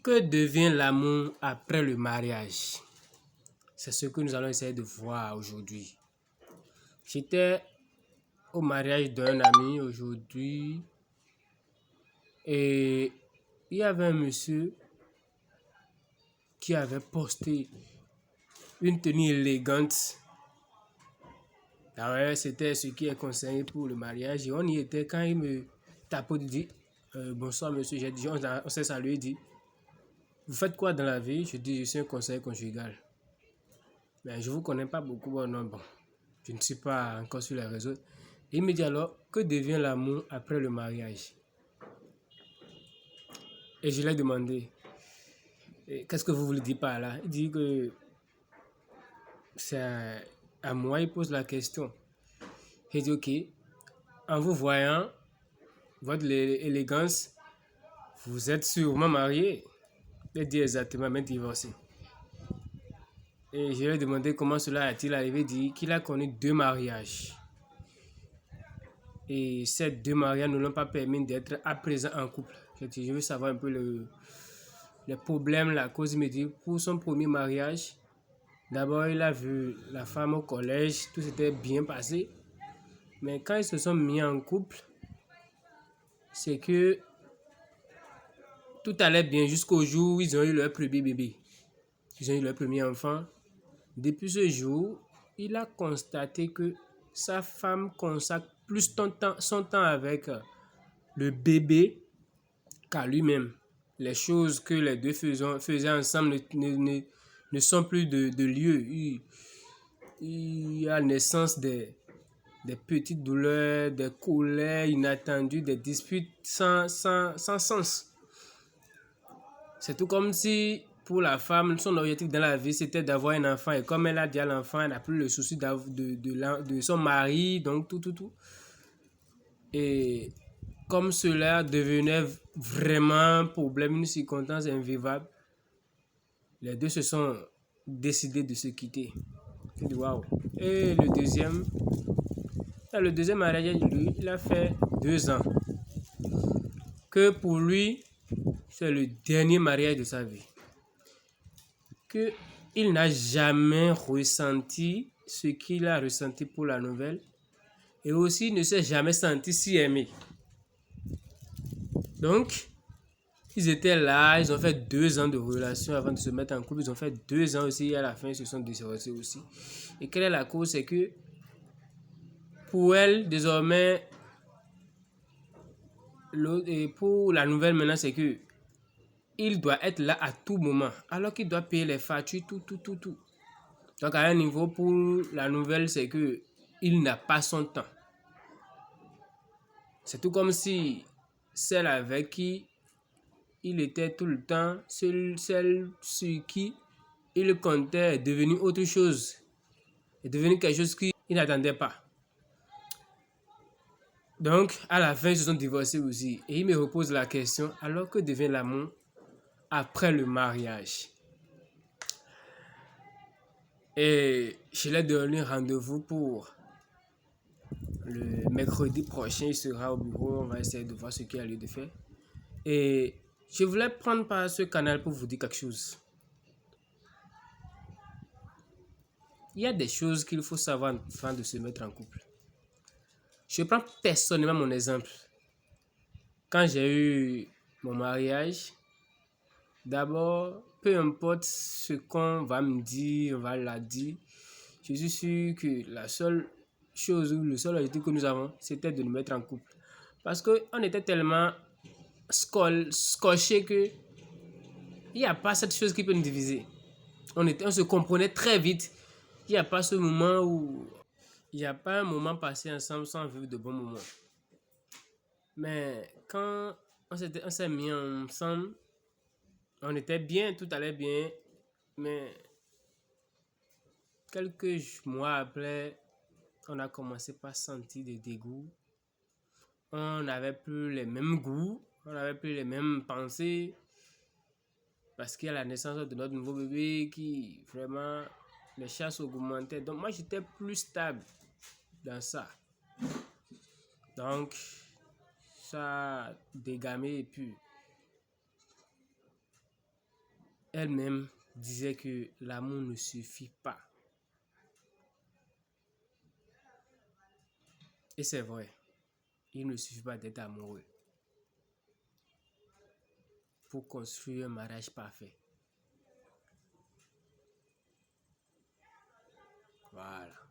Que devient l'amour après le mariage? C'est ce que nous allons essayer de voir aujourd'hui. J'étais au mariage d'un ami aujourd'hui et il y avait un monsieur qui avait posté une tenue élégante. Alors, c'était ce qui est conseillé pour le mariage. Et on y était quand il me tapote, il dit bonsoir monsieur, j'ai dit, on s'est salué, il dit vous faites quoi dans la vie? Je dis je suis un conseiller conjugal. Mais je ne vous connais pas beaucoup, bon, je ne suis pas encore sur les réseaux. Et il me dit alors, que devient l'amour après le mariage? Et je lui ai demandé, qu'est-ce que vous voulez dire par là? Il dit que c'est à moi, il pose la question. J'ai dit ok, en vous voyant, votre élégance, vous êtes sûrement marié. Il dit exactement, mais divorcé. Et je lui ai demandé comment cela est-il arrivé. Il dit qu'il a connu 2 mariages. Et ces 2 mariages ne l'ont pas permis d'être à présent en couple. Je dis, je veux savoir un peu le problème, la cause. Il me dit, pour son premier mariage, d'abord il a vu la femme au collège, tout s'était bien passé. Mais quand ils se sont mis en couple, c'est que tout allait bien jusqu'au jour où ils ont eu leur premier bébé. Ils ont eu leur premier enfant. Depuis ce jour, il a constaté que sa femme consacre plus son temps avec le bébé qu'à lui-même. Les choses que les deux faisaient ensemble ne sont plus de lieu. Il y a naissance des petites douleurs, des colères inattendues, des disputes sans sens. C'est tout comme si pour la femme, son objectif dans la vie, c'était d'avoir un enfant. Et comme elle a déjà l'enfant, elle n'a plus le souci de son mari, donc tout. Et comme cela devenait vraiment un problème, une circonstance invivable, les deux se sont décidés de se quitter. Je dis waouh. Et le deuxième mariage, lui, il a fait 2 ans. Que pour lui, c'est le dernier mariage de sa vie. Il n'a jamais ressenti ce qu'il a ressenti pour la nouvelle et aussi ne s'est jamais senti si aimé. Donc, ils étaient là, ils ont fait 2 ans de relation avant de se mettre en couple, ils ont fait 2 ans aussi et à la fin ils se sont divorcés aussi. Et quelle est la cause? C'est que pour elle, désormais, et pour la nouvelle maintenant, c'est que il doit être là à tout moment, alors qu'il doit payer les factures, tout. Donc, à un niveau, pour la nouvelle, c'est que il n'a pas son temps. C'est tout comme si celle avec qui il était tout le temps, celle sur qui il comptait est devenue autre chose, est devenue quelque chose qu'il n'attendait pas. Donc, à la fin, ils se sont divorcés aussi. Et il me repose la question, alors que devient l'amour après le mariage? Et je l'ai donné rendez-vous pour le mercredi prochain. Il sera au bureau, on va essayer de voir ce qu'il y a lieu de faire. Et je voulais prendre par ce canal pour vous dire quelque chose. Il y a des choses qu'il faut savoir avant de se mettre en couple. Je prends personnellement mon exemple. Quand j'ai eu mon mariage, d'abord, peu importe ce qu'on va me dire, on va la dire, je suis sûr que la seule chose ou le seul objectif que nous avons, c'était de nous mettre en couple. Parce qu'on était tellement scotchés que il n'y a pas cette chose qui peut nous diviser. On se comprenait très vite. Il n'y a pas ce moment où il n'y a pas un moment passé ensemble sans vivre de bons moments. Mais quand on s'est mis ensemble, on était bien, tout allait bien. Mais quelques mois après, on a commencé par sentir des dégoûts. On n'avait plus les mêmes goûts, on n'avait plus les mêmes pensées. Parce qu'il y a la naissance de notre nouveau bébé qui vraiment les chances augmentaient. Donc moi j'étais plus stable dans ça. Donc ça a dégamé et puis elle-même disait que l'amour ne suffit pas. Et c'est vrai, il ne suffit pas d'être amoureux pour construire un mariage parfait. Voilà.